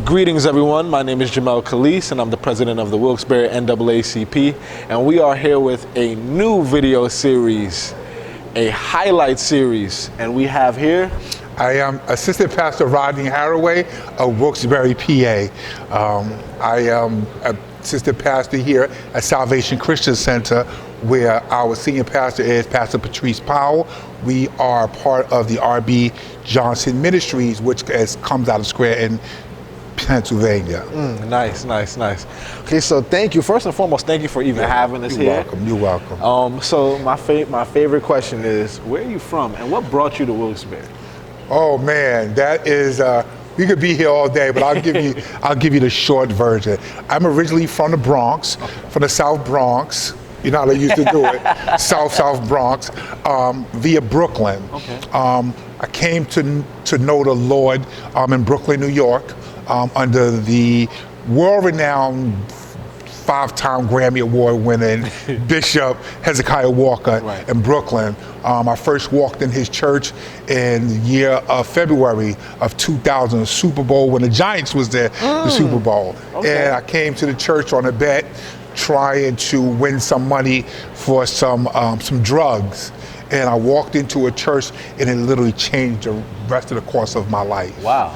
Greetings everyone, my name is Jimel Cali and I'm the president of the Wilkes-Barre NAACP, and we are here with a new video series, a highlight series, and we have here... I am Assistant Pastor Rodney Harraway of Wilkes-Barre, PA. I am Assistant Pastor here at Salvation Christian Center, where our senior pastor is Pastor Patrice Powell. We are part of the R.B. Johnson Ministries, which comes out of Square in Pennsylvania. Nice. Okay, so thank you. First and foremost, thank you for even having us here. You're welcome. So my favorite question is, where are you from and what brought you to Wilkes-Barre? Oh man, that is, we could be here all day, but I'll give you the short version. I'm originally from the Bronx, from the South Bronx. You know how they used to do it, South Bronx, via Brooklyn. Okay. I came to know the Lord in Brooklyn, New York, under the world-renowned 5-time Grammy Award-winning Bishop Hezekiah Walker in Brooklyn. I first walked in his church in the year of February of 2000, the Super Bowl, when the Giants was there, the Super Bowl. Okay. And I came to the church on a bet, trying to win some money for some drugs. And I walked into a church and it literally changed the rest of the course of my life. Wow.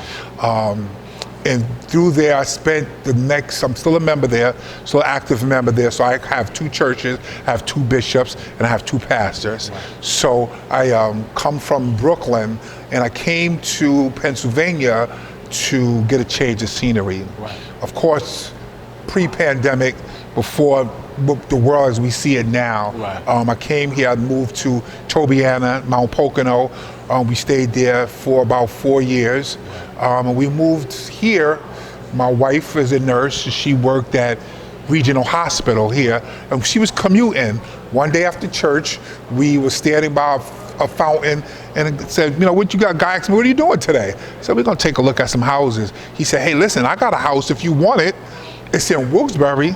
And through there, I spent I'm still a member there, still an active member there. So I have 2 churches, I have 2 bishops, and I have 2 pastors. Right. So I come from Brooklyn, and I came to Pennsylvania to get a change of scenery. Right. Of course, pre-pandemic, before the world as we see it now. Right. I came here, I moved to Tobiana, Mount Pocono. We stayed there for about 4 years. And we moved here. My wife is a nurse. She worked at Regional Hospital here. And she was commuting. One day after church, we were standing by a fountain and it said, what you got? Guy asked me, what are you doing today? I said, we're gonna take a look at some houses. He said, hey, listen, I got a house if you want it. It's in Wilkes-Barre.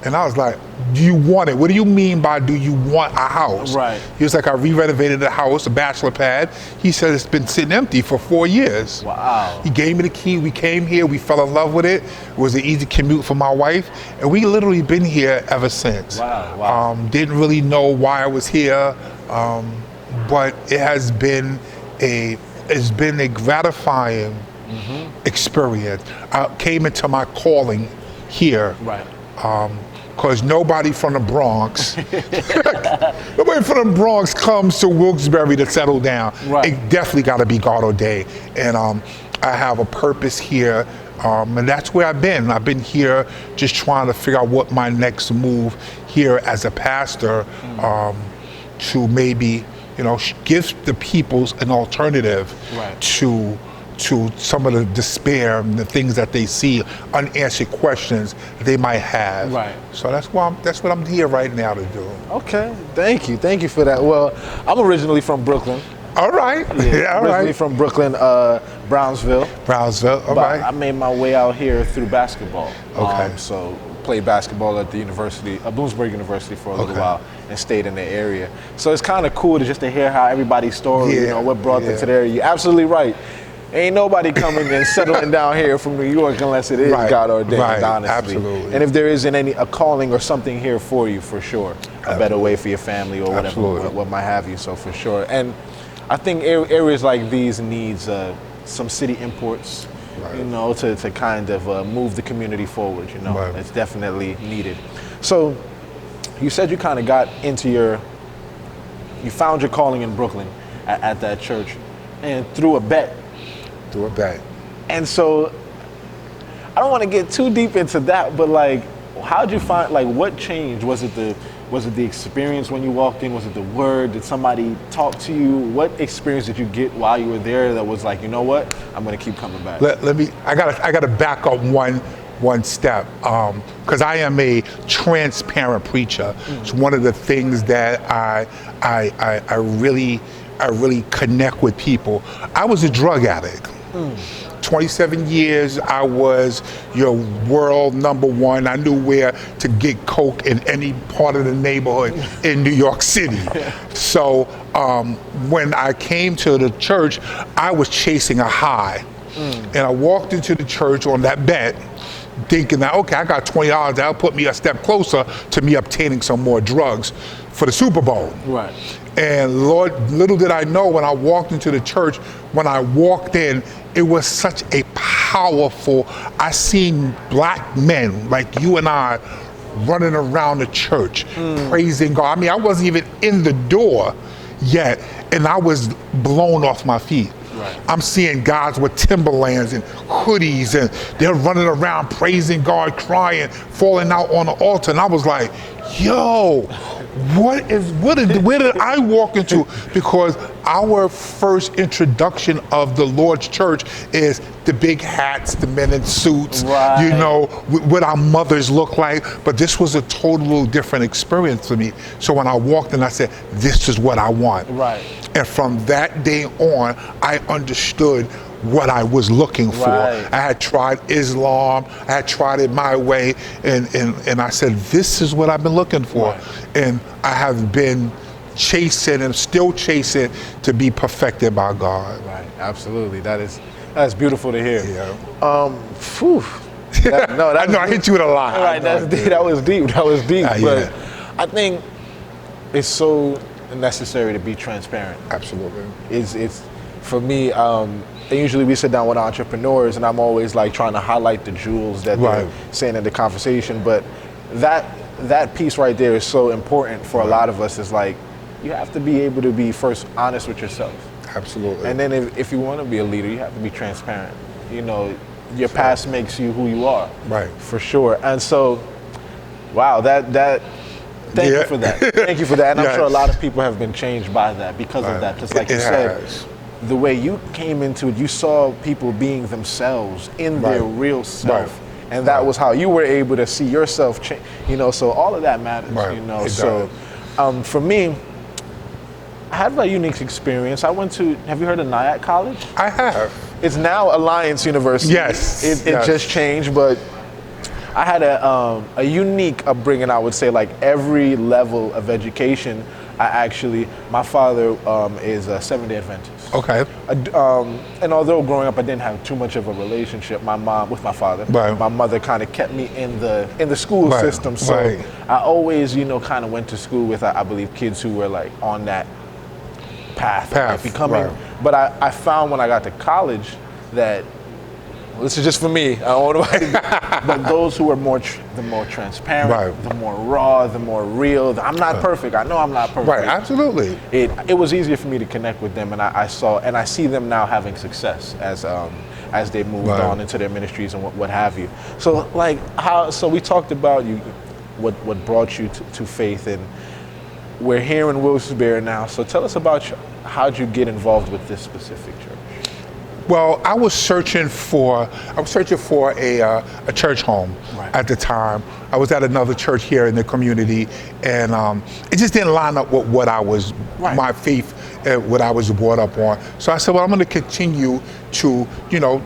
And I was like, do you want it? What do you mean by do you want a house? Right. He was like, I re-renovated the house, a bachelor pad. He said it's been sitting empty for 4 years. Wow. He gave me the key, we came here, we fell in love with it. It was an easy commute for my wife. And we literally been here ever since. Wow. Didn't really know why I was here, but it has been a gratifying experience. I came into my calling here. Right. Because nobody from the Bronx, comes to Wilkes-Barre to settle down. Right. It definitely got to be God ordained. And I have a purpose here, and that's where I've been. I've been here just trying to figure out what my next move here as a pastor to maybe, give the peoples an alternative to some of the despair and the things that they see, unanswered questions they might have. Right. So that's what I'm here right now to do. Okay, thank you for that. Well, I'm originally from Brooklyn. All right. Yeah, originally from Brooklyn, Brownsville. All right. I made my way out here through basketball. Okay. So played basketball at the University, Bloomsburg University for a little while and stayed in the area. So it's kind of cool to hear how everybody's story, what brought them to the area. You're absolutely right. Ain't nobody coming and settling down here from New York unless it is God ordained, honestly. Absolutely. And if there isn't a calling or something here for you, for sure, a better way for your family or whatever, what might have you. So for sure. And I think areas like these needs some city imports, to kind of move the community forward. It's definitely needed. So you said you kind of got into you found your calling in Brooklyn at that church, and through a bet. And so I don't want to get too deep into that, but how'd you find, what changed? Was it the experience when you walked in? Was it the word? Did somebody talk to you? What experience did you get while you were there that was like, you know what, I'm going to keep coming back? I gotta back up one step, because I am a transparent preacher. It's one of the things that I really connect with people. I was a drug addict. 27 years, I was your world #1. I knew where to get coke in any part of the neighborhood in New York City. So when I came to the church, I was chasing a high. And I walked into the church on that bet, thinking that, okay, I got $20, that'll put me a step closer to me obtaining some more drugs for the Super Bowl. Right. And Lord, little did I know when I walked into the church, when I walked in, it was such a powerful, I seen black men like you and I running around the church, praising God. I mean, I wasn't even in the door yet, and I was blown off my feet. Right. I'm seeing guys with Timberlands and hoodies, and they're running around praising God, crying, falling out on the altar. And I was like, yo, where did I walk into? Because our first introduction of the Lord's church is the big hats, the men in suits, right. you know, what our mothers look like. But this was a total different experience for me. So when I walked in, I said, this is what I want. Right. And from that day on, I understood what I was looking for. Right. I had tried Islam, I had tried it my way, and I said, this is what I've been looking for. Right. And I have been chasing and still chasing to be perfected by God. Right, absolutely. That's beautiful to hear. Yeah. Phew. I know I hit you with a lot. Right, that was deep. But yeah. I think it's so necessary to be transparent. Absolutely. It's for me. Usually we sit down with entrepreneurs, and I'm always like trying to highlight the jewels that Right. they're saying in the conversation. But that piece right there is so important for a lot of us. Is like you have to be able to be first honest with yourself. Absolutely. And then if you want to be a leader, you have to be transparent. You know, your past makes you who you are. Right. For sure. And so, wow, thank you for that. Thank you for that. And I'm Yes. sure a lot of people have been changed by that because of that. Just like you said, the way you came into it, you saw people being themselves in their real self. Right. And that was how you were able to see yourself change. You know, so all of that matters, Right. you know. It So for me, I had a unique experience. I went to, have you heard of NAACP College? I have. It's now Alliance University. Yes. It just changed, but I had a unique upbringing, I would say. Like every level of education, my father is a Seventh-day Adventist. Okay. And although growing up I didn't have too much of a relationship with my father, Right. my mother kind of kept me in the school Right. system. So Right. I always, kind of went to school with, I believe, kids who were like on that path of becoming. right. But I found when I got to college that, well, this is just for me, I don't know why, but those who are the more transparent, Right. the more raw, the more real. I'm not perfect. I know I'm not perfect. Right, absolutely. It was easier for me to connect with them, and I see them now having success as they moved Right. on into their ministries and what have you. So so we talked about what brought you to faith, and we're here in Wilkes-Barre now. So tell us about how'd you get involved with this specific church? Well, I was searching for a church home Right. at the time. I was at another church here in the community, and it just didn't line up with what I was, Right. my faith, what I was brought up on. So I said, well, I'm going to continue to,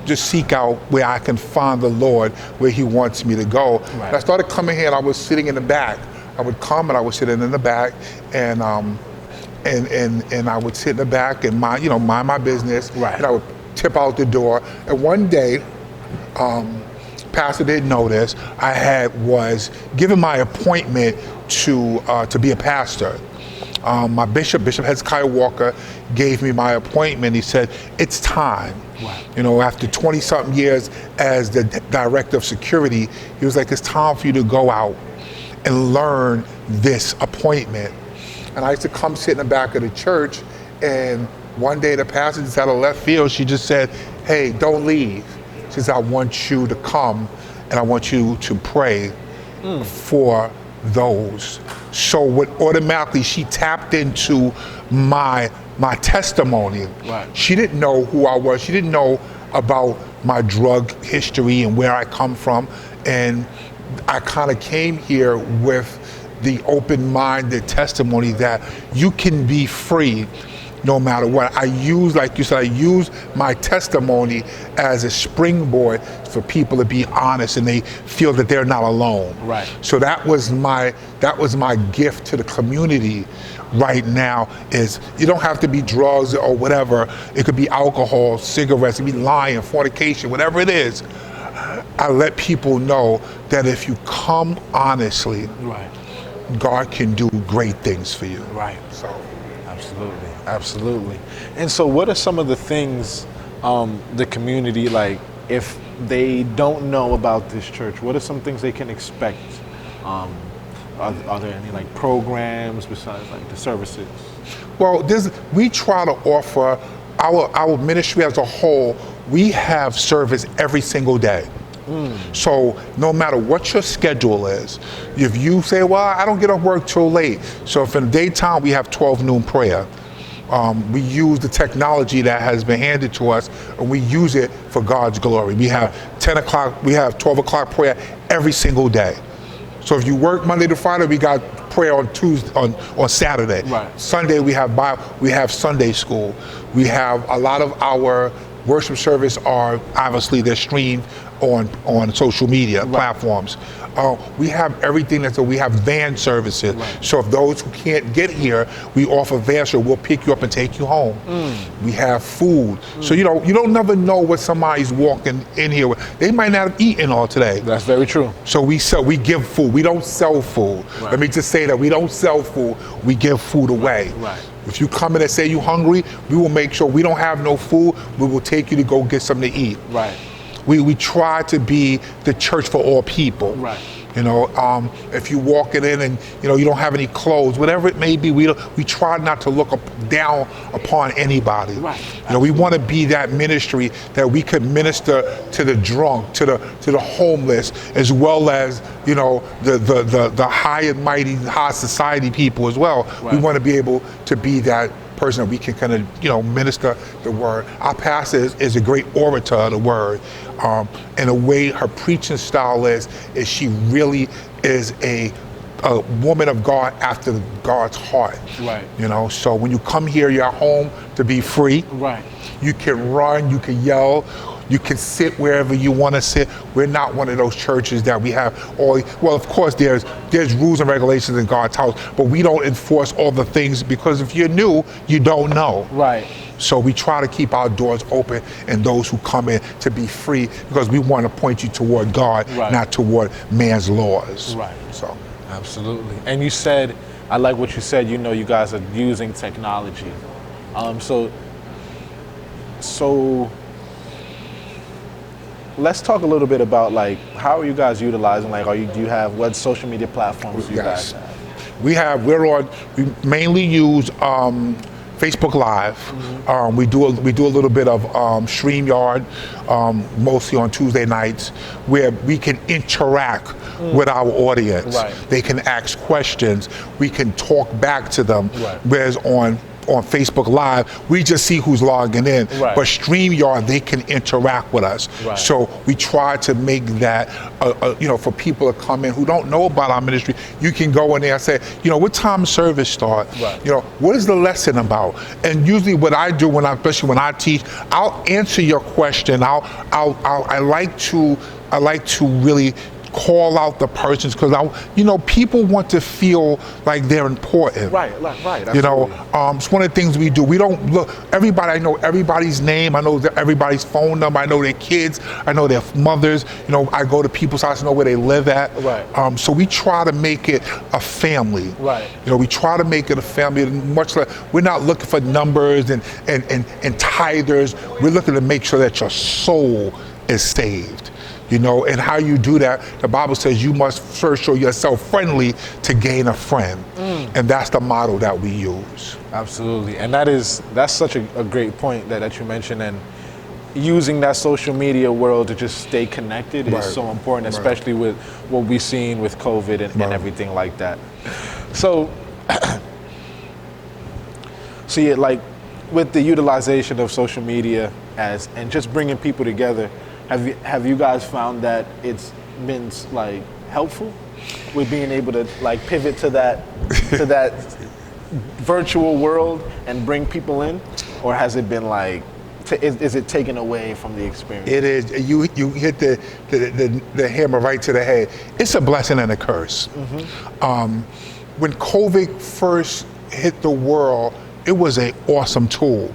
just seek out where I can find the Lord, where He wants me to go. Right. And I started coming here, and I was sitting in the back. I would come, and I was sitting in the back, and I would sit in the back and mind my business. Right. And I would tip out the door. And one day, Pastor didn't know this, I was given my appointment to be a pastor. My Bishop Hezekiah Walker, gave me my appointment. He said, it's time. Wow. After 20-something years as the director of security, he was like, it's time for you to go out and learn this appointment. And I used to come sit in the back of the church, and one day the pastor just out of left field, she just said, hey, don't leave. She says, I want you to come, and I want you to pray for those. So automatically she tapped into my testimony. Right. She didn't know who I was. She didn't know about my drug history and where I come from. And I kind of came here with the open-minded testimony that you can be free no matter what. I use, like you said, I use my testimony as a springboard for people to be honest and they feel that they're not alone. Right. So that was my gift to the community right now. Is you don't have to be drugs or whatever. It could be alcohol, cigarettes, it could be lying, fornication, whatever it is. I let people know that if you come honestly, right, God can do great things for you. Right. So, absolutely, absolutely. And so, what are some of the things the community, like, if they don't know about this church, what are some things they can expect? Are there any like programs besides like the services? Well, we try to offer our ministry as a whole. We have service every single day. So no matter what your schedule is, if you say, well, I don't get off work till late. So if in the daytime we have 12 noon prayer, we use the technology that has been handed to us and we use it for God's glory. We have 10 o'clock, we have 12 o'clock prayer every single day. So if you work Monday to Friday, we got prayer on Tuesday, on Saturday. Right. Sunday we have Sunday school. We have a lot of our worship service are obviously they're streamed on social media platforms. We have everything we have van services. Right. So if those who can't get here, we offer van service. We'll pick you up and take you home. We have food. So you don't never know what somebody's walking in here with. They might not have eaten all today. That's very true. So we give food. We don't sell food. Right. Let me just say that we don't sell food. We give food away. Right. If you come in and say you're hungry, we will make sure we don't have no food. We will take you to go get something to eat. Right. We try to be the church for all people. Right. If you walk in and you don't have any clothes, whatever it may be, we try not to look down upon anybody. Right. We want to be that ministry that we could minister to the drunk, to the homeless, as well as the high and mighty high society people as well. Right. We want to be able to be that person that we can kind of minister the word. Our pastor is a great orator of the word. And the way her preaching style is she really is a woman of God after God's heart. Right. So when you come here, you're home to be free. Right. You can run, you can yell, you can sit wherever you want to sit. We're not one of those churches that we have well, of course there's rules and regulations in God's house, but we don't enforce all the things because if you're new, you don't know. Right. So we try to keep our doors open and those who come in to be free because we want to point you toward God, not toward man's laws. Right. So. Absolutely. And you said, I like what you said, you guys are using technology. So let's talk a little bit about how are you guys utilizing, do you have, what social media platforms do you guys have? We mainly use Facebook Live. Mm-hmm. We do a little bit of StreamYard, mostly on Tuesday nights, where we can interact with our audience. Right. They can ask questions. We can talk back to them. Right. Whereas on Facebook Live, we just see who's logging in. Right. But StreamYard, they can interact with us. Right. So we try to make that, for people to come in who don't know about our ministry, you can go in there and say, what time service start? Right. What is the lesson about? And usually what I do especially when I teach, I'll answer your question. I like to really call out the persons because people want to feel like they're important. Right. It's one of the things we do. We don't look everybody. I know everybody's name. I know everybody's phone number. I know their kids. I know their mothers. I go to people's house. I know where they live at. Right. So we try to make it a family. Right. We try to make it a family. Much like we're not looking for numbers and tithers. We're looking to make sure that your soul is saved. And how you do that, the Bible says you must first show yourself friendly to gain a friend. And that's the model that we use. Absolutely. And that's such a great point that you mentioned. And using that social media world to just stay connected is so important, especially with what we've seen with COVID and everything like that. So, with the utilization of social media and just bringing people together, have you guys found that it's been helpful with being able to pivot to that virtual world and bring people in, or has it been like, is it taken away from the experience? It is. You hit the hammer right to the head. It's a blessing and a curse. When COVID first hit the world, it was an awesome tool.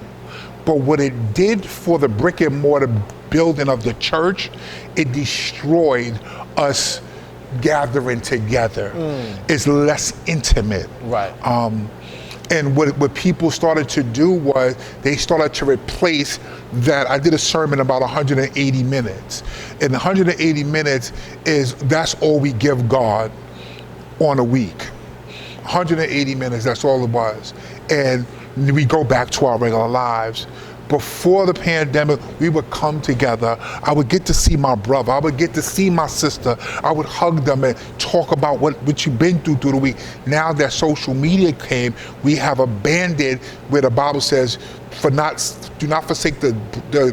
But what it did for the brick and mortar building of the church, it destroyed us gathering together. It's less intimate. Right. And what people started to do was they started to replace that. I did a sermon about 180 minutes. And 180 minutes that's all we give God on a week. 180 minutes, that's all it was. And we go back to our regular lives. Before the pandemic, we would come together. I would get to see my brother. I would get to see my sister. I would hug them and talk about what you've been through the week. Now that social media came, we have abandoned where the Bible says, do not forsake the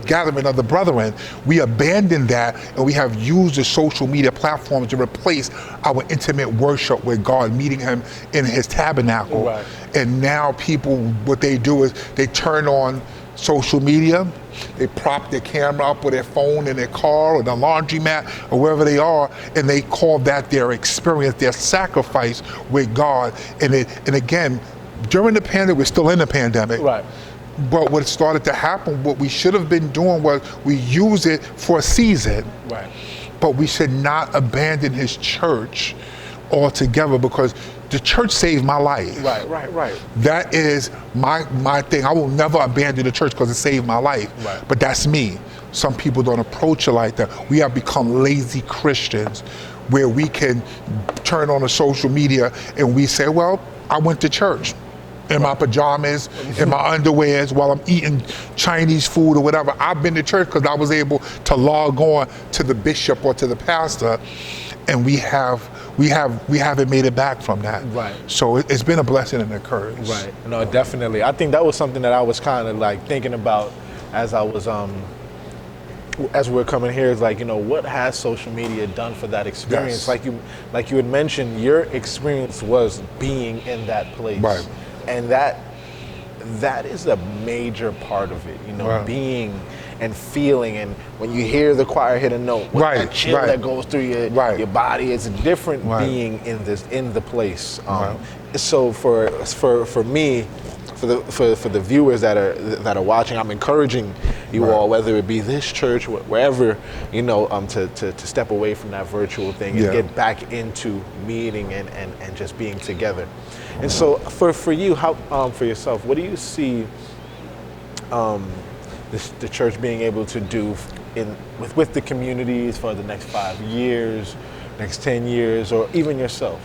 gathering of the brethren. We abandoned that, and we have used the social media platforms to replace our intimate worship with God, meeting him in his tabernacle. Right. And now people, what they do is they turn on social media, they prop their camera up with their phone in their car or the laundromat or wherever they are, and they call that their experience, their sacrifice with God. And again, during the pandemic, we're still in the pandemic. Right. But what started to happen, what we should have been doing was we use it for a season. Right. But we should not abandon his church altogether, because the church saved my life. Right. That is my thing. I will never abandon the church because it saved my life. Right. But that's me. Some people don't approach it like that. We have become lazy Christians where we can turn on the social media and we say, well, I went to church in my pajamas, in my underwears, while I'm eating Chinese food or whatever. I've been to church because I was able to log on to the bishop or to the pastor, and we haven't made it back from that. Right. So it's been a blessing and a curse. Right. No, definitely. I think that was something that I was kind of like thinking about as I was as we're coming here, is like, what has social media done for that experience? Yes. Like you had mentioned, your experience was being in that place. Right. And that is a major part of it, Right. being and feeling, and when you hear the choir hit a note, that chill that goes through your body, it's different being in the place. So for me, for the viewers that are watching, I'm encouraging you all, whether it be this church, wherever, to step away from that virtual thing and get back into meeting and just being together. And so for you, how for yourself, what do you see the church being able to do with the communities for the next 5 years, next 10 years, or even yourself?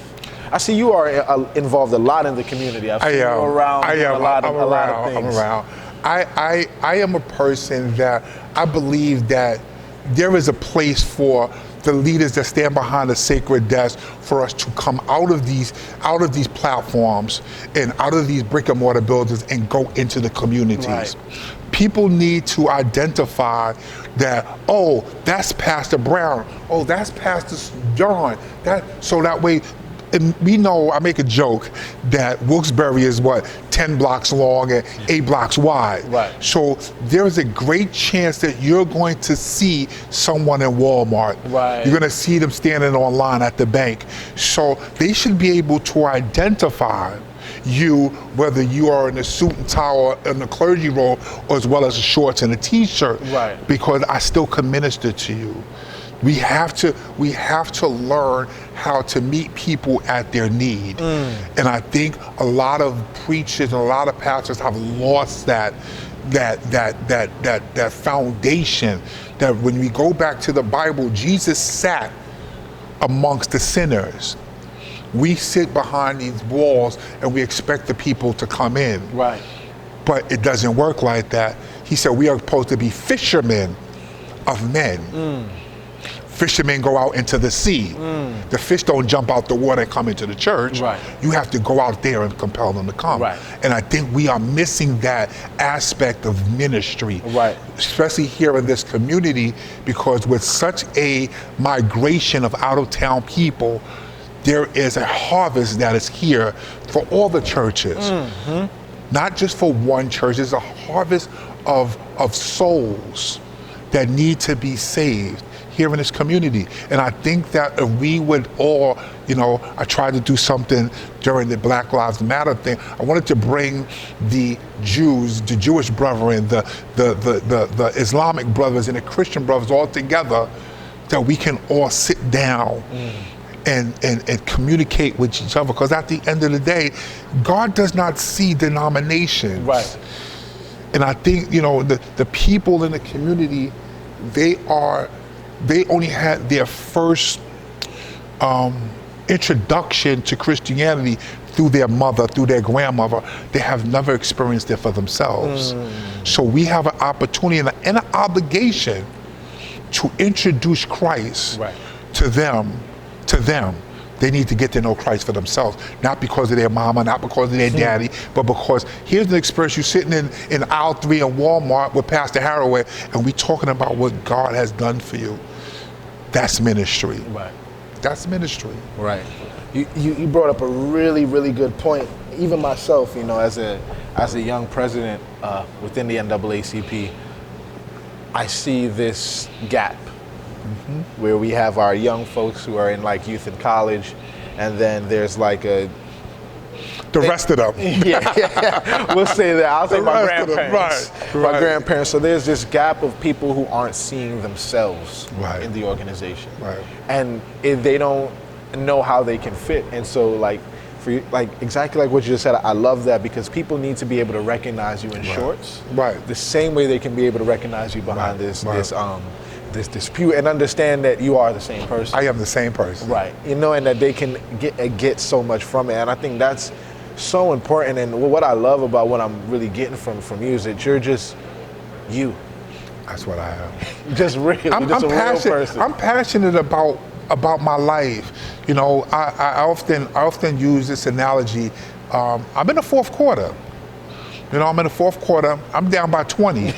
I see you are involved a lot in the community. I've seen you around a lot of things. I'm around. I am a person that I believe that there is a place for the leaders that stand behind the sacred desk for us to come out of these platforms and out of these brick and mortar buildings and go into the communities. Right. People need to identify that, oh, that's Pastor Brown, oh, that's Pastor John, so that way. And we know, I make a joke that Wilkes-Barre is 10 blocks long and 8 blocks wide. Right. So there's a great chance that you're going to see someone in Walmart. Right. You're going to see them standing online at the bank. So they should be able to identify you, whether you are in a suit and tie or in a clergy robe, or as well as the shorts and a t-shirt. Right. Because I still can minister to you. We have to learn how to meet people at their need. And I think a lot of preachers and a lot of pastors have lost that foundation, that when we go back to the Bible, Jesus sat amongst the sinners. We sit behind these walls and we expect the people to come in. Right. But it doesn't work like that. He said we are supposed to be fishermen of men. Fishermen go out into the sea. The fish don't jump out the water and come into the church. Right. You have to go out there and compel them to come. Right. And I think we are missing that aspect of ministry, right, especially here in this community, because with such a migration of out-of-town people, there is a harvest that is here for all the churches. Not just for one church. There's a harvest of souls that need to be saved here in this community. And I think that if we would all, I tried to do something during the Black Lives Matter thing. I wanted to bring the Jews, the Jewish brethren, the Islamic brothers and the Christian brothers all together, that we can all sit down and communicate with each other. Because at the end of the day, God does not see denominations. Right. And I think, the people in the community, they only had their first introduction to Christianity through their mother, through their grandmother. They have never experienced it for themselves. So we have an opportunity and an obligation to introduce Christ to them. They need to get to know Christ for themselves, not because of their mama, not because of their daddy, but because here's the experience. You're sitting in aisle 3 in Walmart with Pastor Harraway, and we talking about what God has done for you. That's ministry. Right. That's ministry. Right. You brought up a really, really good point. Even myself, as a young president within the NAACP, I see this gap. Where we have our young folks who are in like youth and college, and then there's like the rest of them. Yeah. We'll say that. I'll say my grandparents. Right. My grandparents. So there's this gap of people who aren't seeing themselves in the organization. Right. And they don't know how they can fit. And so for you, exactly like what you just said, I love that, because people need to be able to recognize you in shorts. Right. The same way they can be able to recognize you behind this dispute, and understand that you are the same person. I am the same person. Right. And that they can get so much from it. And I think that's so important. And what I love about what I'm really getting from you is that you're just you. That's what I am. Just real. I'm just a real person. I'm passionate about my life. I often use this analogy. I'm in the fourth quarter. I'm in the fourth quarter. I'm down by 20.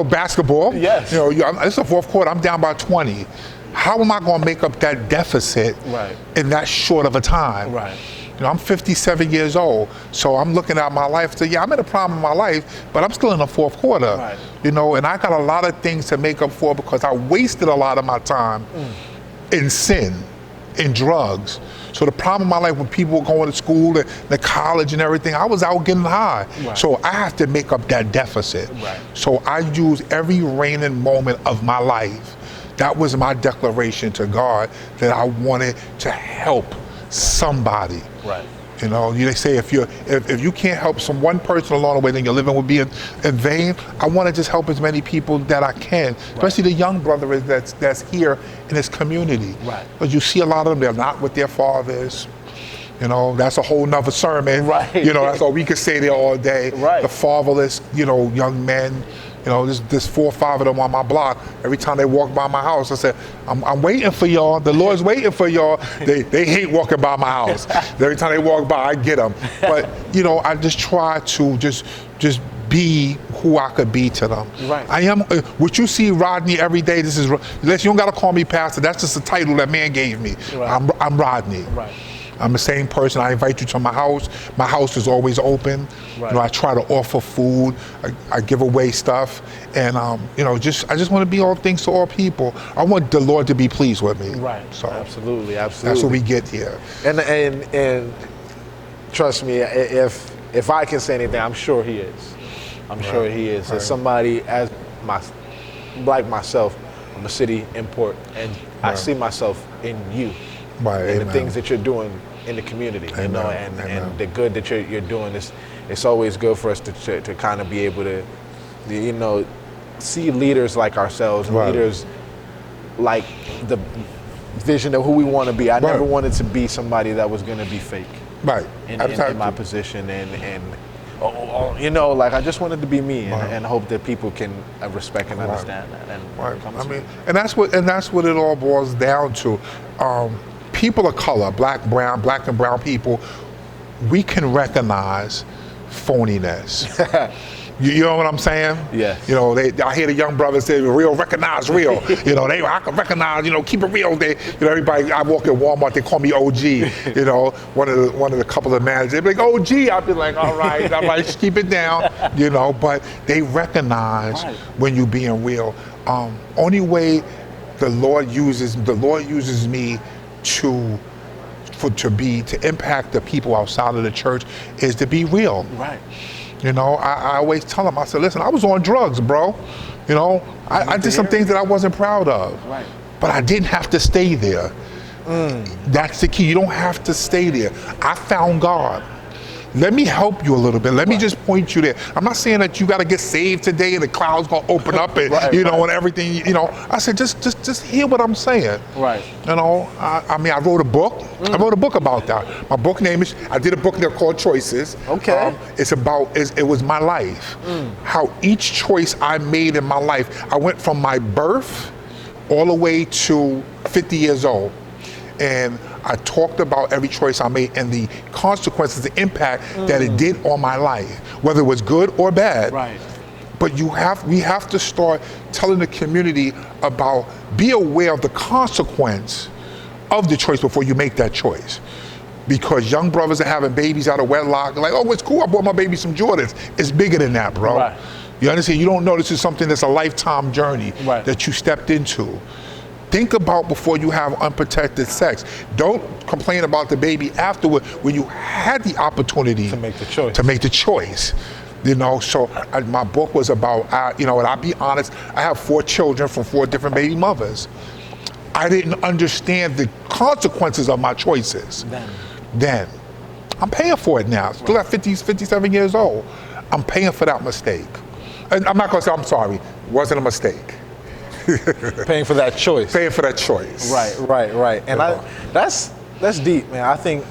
Basketball. Yes. It's the fourth quarter. I'm down by 20. How am I going to make up that deficit in that short of a time? Right. I'm 57 years old, so I'm looking at my life and say, I'm at a problem in my life, but I'm still in the fourth quarter. Right. And I got a lot of things to make up for, because I wasted a lot of my time in sin, in drugs. So the problem in my life, when people were going to school and the college and everything, I was out getting high. Right. So I have to make up that deficit. Right. So I use every reigning moment of my life. That was my declaration to God, that I wanted to help somebody. Right. They say if you can't help one person along the way, then your living will be in vain. I want to just help as many people that I can, especially the young brother that's here in this community. Right. Because you see a lot of them, they're not with their fathers. That's a whole nother sermon. Right. That's all we could say there all day. Right. The fatherless, young men. There's 4 or 5 of them on my block. Every time they walk by my house, I said, I'm waiting for y'all. The Lord's waiting for y'all. They hate walking by my house. Every time they walk by, I get them. But, I just try to just be who I could be to them. Right. I am, what you see Rodney every day, you don't got to call me pastor. That's just a title that man gave me. Right. I'm Rodney. Right. I'm the same person. I invite you to my house. My house is always open. Right. I try to offer food. I give away stuff, and I just want to be all things to all people. I want the Lord to be pleased with me. Right. So Absolutely. that's what we get here. And trust me, if I can say anything, I'm sure he is. I'm sure he is. As somebody like myself, I'm a city import, and I see myself in you. Right, and amen. the things that you're doing in the community, Amen. and the good that you're doing. It's always good for us to kind of be able to, see leaders like ourselves, and leaders like the vision of who we want to be. I never wanted to be somebody that was going to be fake. Right. In my position, and I just wanted to be me, and hope that people can respect and understand that. And and that's what it all boils down to. People of color, black and brown people, we can recognize phoniness. You know what I'm saying? Yes. You know, I hear the young brothers say, real, recognize real. You know, I can recognize, you know, keep it real. Everybody, I walk in Walmart, they call me OG. You know, one of the couple of managers, they be like, OG. I'll be like, all right, just keep it down. You know, but they recognize when you being real. Only way the Lord uses me to impact the people outside of the church is to be real. Right. You know, I always tell them, I said, listen, I was on drugs, bro. You know, I did some things that I wasn't proud of. Right. But I didn't have to stay there. That's the key. You don't have to stay there. I found God. Let me help you a little bit. Let me just point you there. I'm not saying that you got to get saved today and the clouds gonna open up and and everything. You know, I said just hear what I'm saying. Right. You know, I mean, I wrote a book. I wrote a book about that. My book name is. I did a book there called Choices. Okay. It's about. It was my life. How each choice I made in my life. I went from my birth all the way to 50 years old. And I talked about every choice I made and the consequences, the impact that it did on my life, whether it was good or bad. Right. But we have to start telling the community about, be aware of the consequence of the choice before you make that choice. Because young brothers are having babies out of wedlock, they're like, oh, it's cool, I bought my baby some Jordans. It's bigger than that, bro. Right. You understand? You don't know this is something that's a lifetime journey that you stepped into. Think about before you have unprotected sex. Don't complain about the baby afterward when you had the opportunity to make the choice. You know, so my book was about, you know, and I'll be honest, I have 4 children from 4 different baby mothers. I didn't understand the consequences of my choices. Then. I'm paying for it now. Still at 57 years old. I'm paying for that mistake. And I'm not gonna say I'm sorry, it wasn't a mistake. Paying for that choice. Paying for that choice. Right. And that's deep, man. I think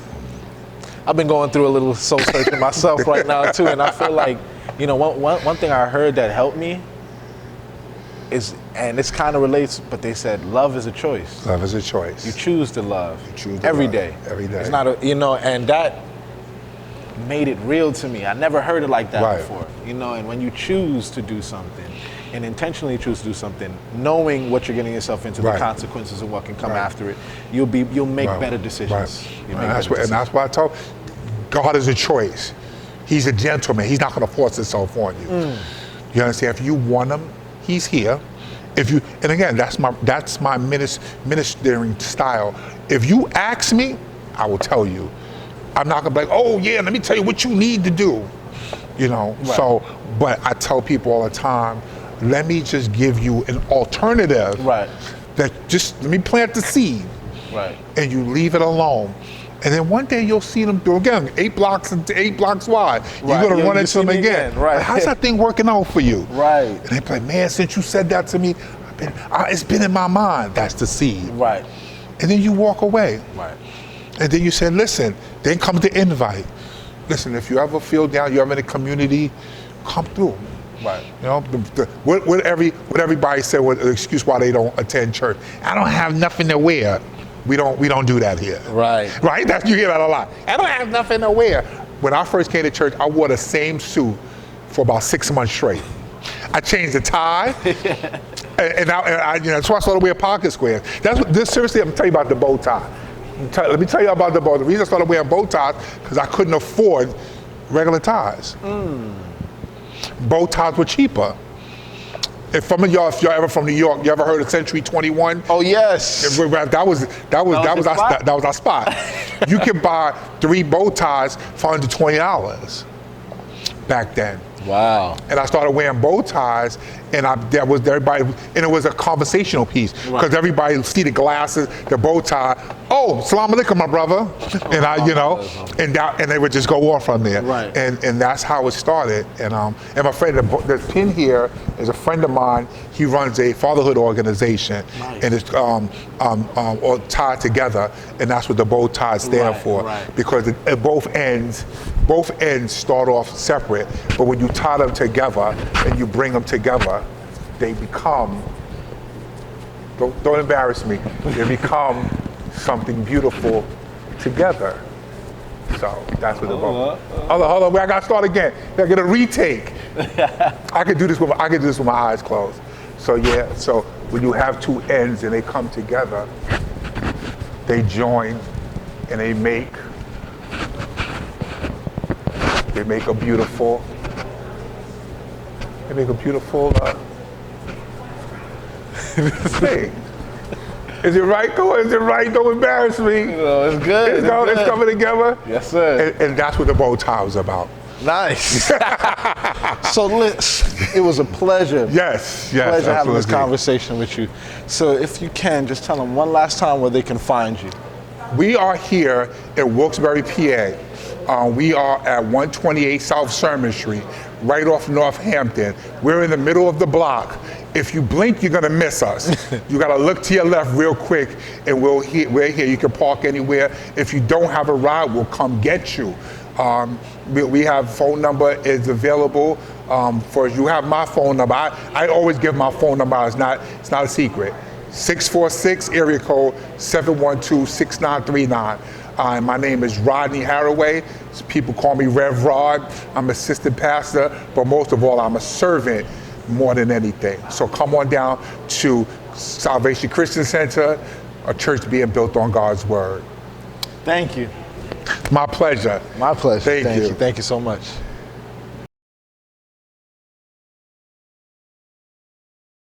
I've been going through a little soul searching myself right now too, and I feel like, you know, one thing I heard that helped me is, and this kind of relates, but they said love is a choice. Love is a choice. You choose to love. You choose to every love. day. Every day. It's not a, you know, and that made it real to me. I never heard it like that before. You know, and when you choose to do something and intentionally choose to do something, knowing what you're getting yourself into, the consequences of what can come after it, you'll make better decisions. And that's why I told God is a choice. He's a gentleman. He's not going to force himself on you. You understand? If you want him, he's here. If you, and again, that's my ministering style. If you ask me, I will tell you. I'm not gonna be like, oh yeah, let me tell you what you need to do. You know, so, but I tell people all the time, let me just give you an alternative. That just, let me plant the seed. And you leave it alone. And then one day you'll see them do again, 8 blocks wide. You're gonna run into them again. Like, how's that thing working out for you? And they be like, man, since you said that to me, it's been in my mind. That's the seed. And then you walk away. And then you say, listen, then comes the invite. Listen, if you ever feel down, you're in a community, come through. You know, what everybody said was an excuse why they don't attend church. I don't have nothing to wear. We don't do that here. Right? You hear that a lot. I don't have nothing to wear. When I first came to church, I wore the same suit for about 6 months straight. I changed the tie, and I you know, that's why I started wearing pocket squares. Seriously, I'm telling you about the bow tie. Let me tell you about the bow. The reason I started wearing bow ties because I couldn't afford regular ties. Bow ties were cheaper. If y'all ever from New York, you ever heard of Century 21? Oh yes. That was our spot. You could buy 3 bow ties for under $20 back then. Wow. And I started wearing bow ties, and it was a conversational piece because everybody see the glasses, the bow tie. Oh, salam alaikum, my brother. And you know, and they would just go off from there. And that's how it started. And my friend, the pin here is a friend of mine. He runs a fatherhood organization, and it's all tied together, and that's what the bow ties stand for. Because at both ends start off separate, but when you tie them together and you bring them together, they become, don't embarrass me, they become something beautiful together. So that's what the bow. Hold on, I gotta start again. I gotta get a retake. I could do this with my eyes closed. So yeah, so when you have two ends and they come together, they join and they make a beautiful thing. Is it right though? Is it right? Don't embarrass me. No, it's good. It's coming together. Yes, sir. And that's what the bow tie was about. Nice. So, it was a pleasure. Yes, Pleasure having this conversation with you. So, if you can, just tell them one last time where they can find you. We are here in Wilkes-Barre, PA. We are at 128 South Sherman Street, right off Northampton. We're in the middle of the block. If you blink, you're gonna miss us. You gotta look to your left real quick, and we're here. You can park anywhere. If you don't have a ride, we'll come get you. We have phone number is available. For you have my phone number. I always give my phone number. It's not a secret. 646 area code 712-6939. My name is Rodney Harraway. People call me Rev Rod. I'm assistant pastor, but most of all, I'm a servant more than anything. So come on down to Salvation Christian Center, a church being built on God's word. Thank you. My pleasure. My pleasure. Thank you. Thank you so much.